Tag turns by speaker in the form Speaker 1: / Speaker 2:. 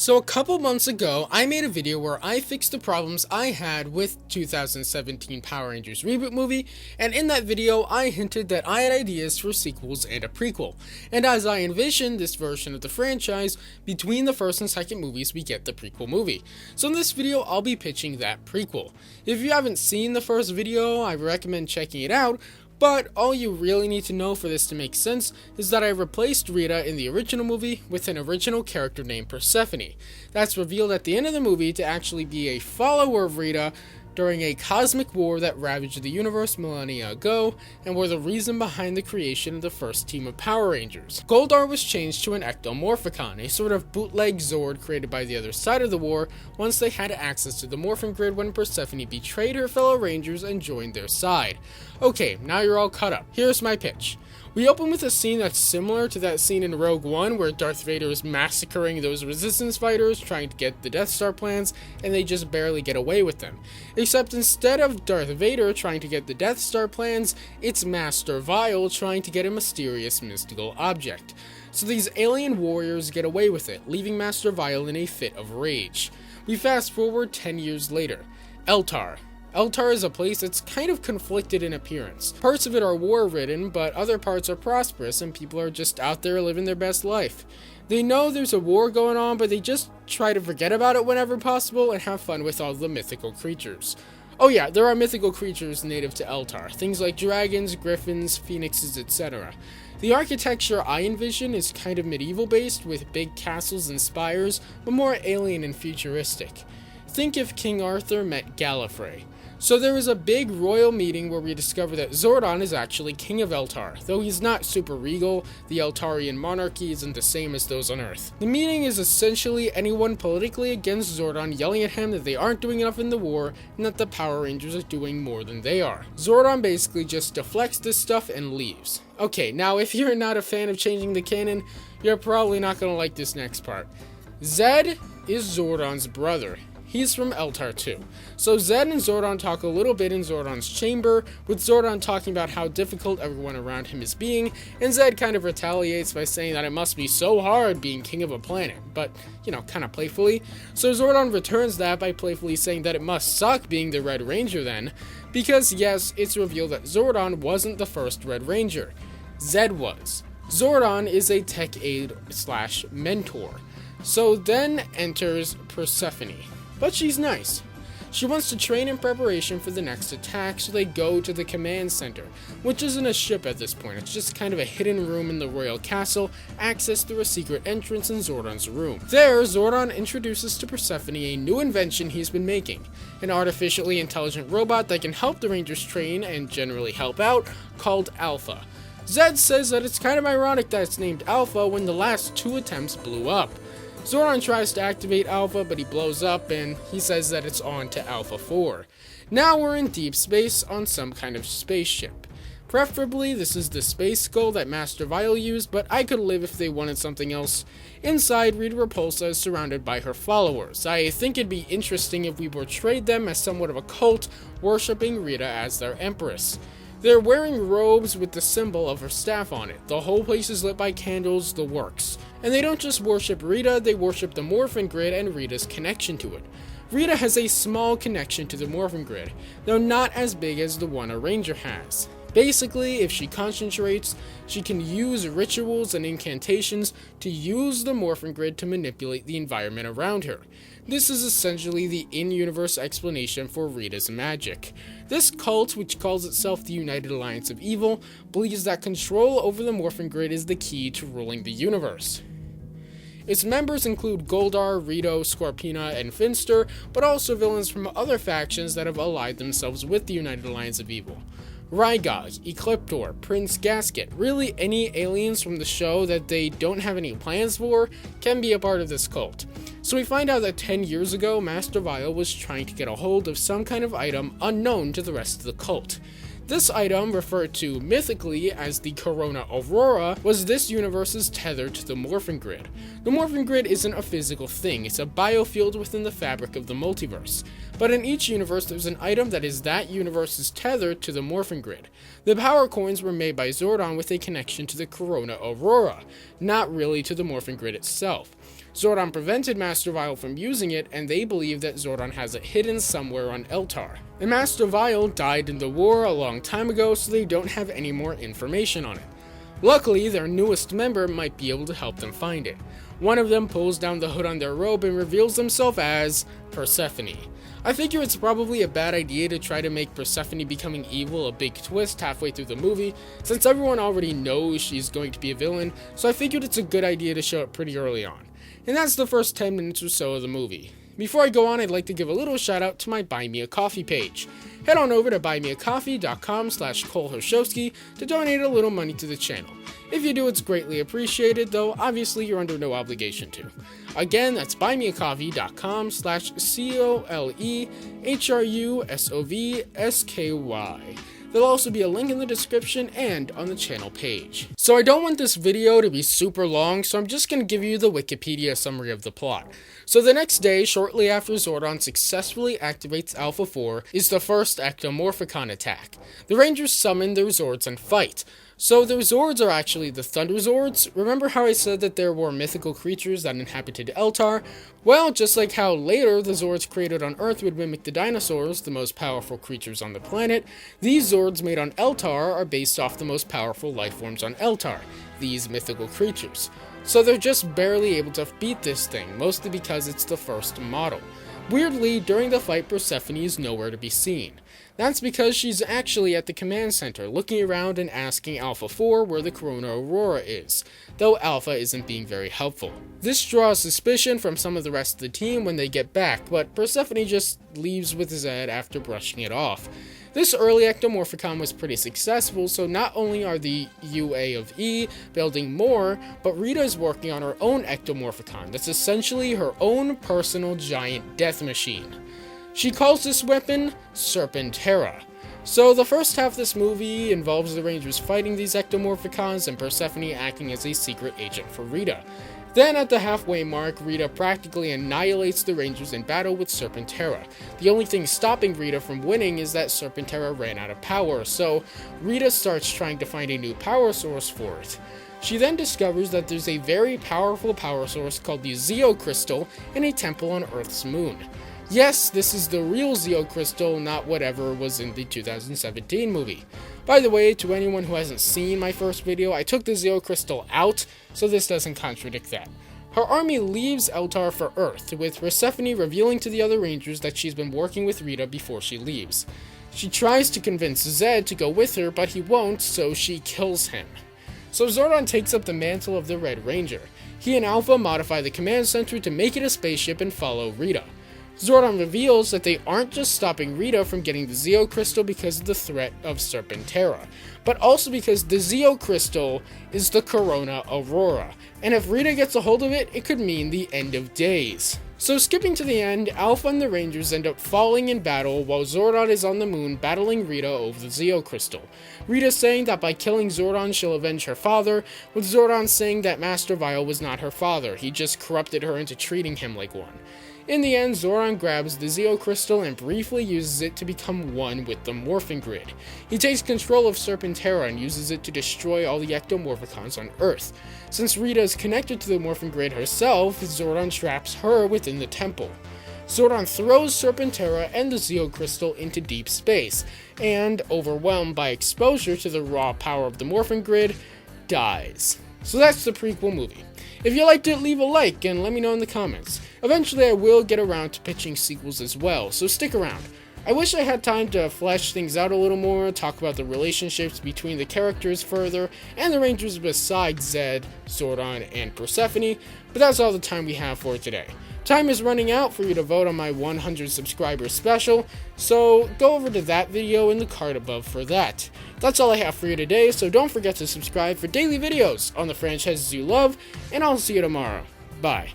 Speaker 1: So a couple months ago, I made a video where I fixed the problems I had with 2017 Power Rangers reboot movie, and in that video, I hinted that I had ideas for sequels and a prequel. And as I envisioned this version of the franchise, between the first and second movies, we get the prequel movie. So in this video, I'll be pitching that prequel. If you haven't seen the first video, I recommend checking it out. But all you really need to know for this to make sense is that I replaced Rita in the original movie with an original character named Persephone. That's revealed at the end of the movie to actually be a follower of Rita during a cosmic war that ravaged the universe millennia ago, and were the reason behind the creation of the first team of Power Rangers. Goldar was changed to an Ectomorphicon, a sort of bootleg Zord created by the other side of the war once they had access to the Morphin Grid when Persephone betrayed her fellow Rangers and joined their side. Okay, now you're all caught up. Here's my pitch. We open with a scene that's similar to that scene in Rogue One where Darth Vader is massacring those resistance fighters trying to get the Death Star plans, and they just barely get away with them. Except instead of Darth Vader trying to get the Death Star plans, it's Master Vile trying to get a mysterious mystical object. So these alien warriors get away with it, leaving Master Vile in a fit of rage. We fast forward 10 years later. Eltar. Eltar is a place that's kind of conflicted in appearance. Parts of it are war-ridden, but other parts are prosperous and people are just out there living their best life. They know there's a war going on, but they just try to forget about it whenever possible and have fun with all the mythical creatures. Oh yeah, there are mythical creatures native to Eltar, things like dragons, griffins, phoenixes, etc. The architecture I envision is kind of medieval-based, with big castles and spires, but more alien and futuristic. Think if King Arthur met Gallifrey. So there is a big royal meeting where we discover that Zordon is actually king of Eltar. Though he's not super regal, the Eltarian monarchy isn't the same as those on Earth. The meeting is essentially anyone politically against Zordon yelling at him that they aren't doing enough in the war and that the Power Rangers are doing more than they are. Zordon basically just deflects this stuff and leaves. Okay, now if you're not a fan of changing the canon, you're probably not gonna like this next part. Zed is Zordon's brother. He's from Eltar too. So Zed and Zordon talk a little bit in Zordon's chamber, with Zordon talking about how difficult everyone around him is being, and Zed kind of retaliates by saying that it must be so hard being king of a planet, but, kind of playfully. So Zordon returns that by playfully saying that it must suck being the Red Ranger then, because yes, it's revealed that Zordon wasn't the first Red Ranger. Zed was. Zordon is a tech aide / mentor. So then enters Persephone. But she's nice. She wants to train in preparation for the next attack, so they go to the command center, which isn't a ship at this point, it's just kind of a hidden room in the royal castle, accessed through a secret entrance in Zordon's room. There, Zordon introduces to Persephone a new invention he's been making, an artificially intelligent robot that can help the Rangers train and generally help out, called Alpha. Zed says that it's kind of ironic that it's named Alpha when the last 2 attempts blew up. Zordon tries to activate Alpha, but he blows up, and he says that it's on to Alpha 4. Now we're in deep space on some kind of spaceship. Preferably, this is the space skull that Master Vile used, but I could live if they wanted something else. Inside, Rita Repulsa is surrounded by her followers. I think it'd be interesting if we portrayed them as somewhat of a cult, worshipping Rita as their empress. They're wearing robes with the symbol of her staff on it. The whole place is lit by candles, the works. And they don't just worship Rita, they worship the Morphin Grid and Rita's connection to it. Rita has a small connection to the Morphin Grid, though not as big as the one a Ranger has. Basically, if she concentrates, she can use rituals and incantations to use the Morphin Grid to manipulate the environment around her. This is essentially the in-universe explanation for Rita's magic. This cult, which calls itself the United Alliance of Evil, believes that control over the Morphin Grid is the key to ruling the universe. Its members include Goldar, Rito, Scorpina, and Finster, but also villains from other factions that have allied themselves with the United Alliance of Evil. Rygog, Ecliptor, Prince Gasket, really any aliens from the show that they don't have any plans for can be a part of this cult. So we find out that 10 years ago, Master Vile was trying to get a hold of some kind of item unknown to the rest of the cult. This item, referred to mythically as the Corona Aurora, was this universe's tether to the Morphin Grid. The Morphin Grid isn't a physical thing, it's a biofield within the fabric of the multiverse. But in each universe there's an item that is that universe's tether to the Morphin Grid. The power coins were made by Zordon with a connection to the Corona Aurora, not really to the Morphin Grid itself. Zordon prevented Master Vile from using it, and they believe that Zordon has it hidden somewhere on Eltar. And Master Vile died in the war a long time ago, so they don't have any more information on it. Luckily, their newest member might be able to help them find it. One of them pulls down the hood on their robe and reveals themselves as Persephone. I figure it's probably a bad idea to try to make Persephone becoming evil a big twist halfway through the movie, since everyone already knows she's going to be a villain, so I figured it's a good idea to show it pretty early on. And that's the first 10 minutes or so of the movie. Before I go on, I'd like to give a little shout out to my Buy Me a Coffee page. Head on over to buymeacoffee.com/ColeHershowski to donate a little money to the channel. If you do, it's greatly appreciated, though obviously you're under no obligation to. Again, that's buymeacoffee.com/ColeHershowsky. There'll also be a link in the description and on the channel page. So I don't want this video to be super long, so I'm just going to give you the Wikipedia summary of the plot. So the next day, shortly after Zordon successfully activates Alpha 4, is the first Ectomorphicon attack. The Rangers summon their Zords and fight. So their Zords are actually the Thunder Zords. Remember how I said that there were mythical creatures that inhabited Eltar? Well, just like how later the Zords created on Earth would mimic the dinosaurs, the most powerful creatures on the planet, these Zords made on Eltar are based off the most powerful life forms on Eltar, these mythical creatures. So they're just barely able to beat this thing, mostly because it's the first model. Weirdly, during the fight, Persephone is nowhere to be seen. That's because she's actually at the command center, looking around and asking Alpha 4 where the Corona Aurora is, though Alpha isn't being very helpful. This draws suspicion from some of the rest of the team when they get back, but Persephone just leaves with Zed after brushing it off. This early Ectomorphicon was pretty successful, so not only are the UA of E building more, but Rita is working on her own Ectomorphicon that's essentially her own personal giant death machine. She calls this weapon Serpenterra. So the first half of this movie involves the Rangers fighting these Ectomorphicons and Persephone acting as a secret agent for Rita. Then at the halfway mark, Rita practically annihilates the Rangers in battle with Serpenterra. The only thing stopping Rita from winning is that Serpenterra ran out of power, so Rita starts trying to find a new power source for it. She then discovers that there's a very powerful power source called the Zeo Crystal in a temple on Earth's moon. Yes, this is the real Zeo Crystal, not whatever was in the 2017 movie. By the way, to anyone who hasn't seen my first video, I took the Zeo Crystal out, so this doesn't contradict that. Her army leaves Eltar for Earth, with Persephone revealing to the other Rangers that she's been working with Rita before she leaves. She tries to convince Zed to go with her, but he won't, so she kills him. So Zordon takes up the mantle of the Red Ranger. He and Alpha modify the command center to make it a spaceship and follow Rita. Zordon reveals that they aren't just stopping Rita from getting the Zeo Crystal because of the threat of Serpenterra, but also because the Zeo Crystal is the Corona Aurora, and if Rita gets a hold of it, it could mean the end of days. So skipping to the end, Alpha and the Rangers end up falling in battle while Zordon is on the moon battling Rita over the Zeo Crystal. Rita saying that by killing Zordon she'll avenge her father, with Zordon saying that Master Vile was not her father, he just corrupted her into treating him like one. In the end, Zordon grabs the Zeo Crystal and briefly uses it to become one with the Morphin Grid. He takes control of Serpenterra and uses it to destroy all the Ectomorphicons on Earth. Since Rita is connected to the Morphin Grid herself, Zordon traps her within the temple. Zordon throws Serpenterra and the Zeo Crystal into deep space, and, overwhelmed by exposure to the raw power of the Morphin Grid, dies. So that's the prequel movie. If you liked it, leave a like and let me know in the comments. Eventually I will get around to pitching sequels as well, so stick around. I wish I had time to flesh things out a little more, talk about the relationships between the characters further, and the Rangers besides Zed, Zordon, and Persephone, but that's all the time we have for today. Time is running out for you to vote on my 100 subscribers special, so go over to that video in the card above for that. That's all I have for you today, so don't forget to subscribe for daily videos on the franchises you love, and I'll see you tomorrow. Bye.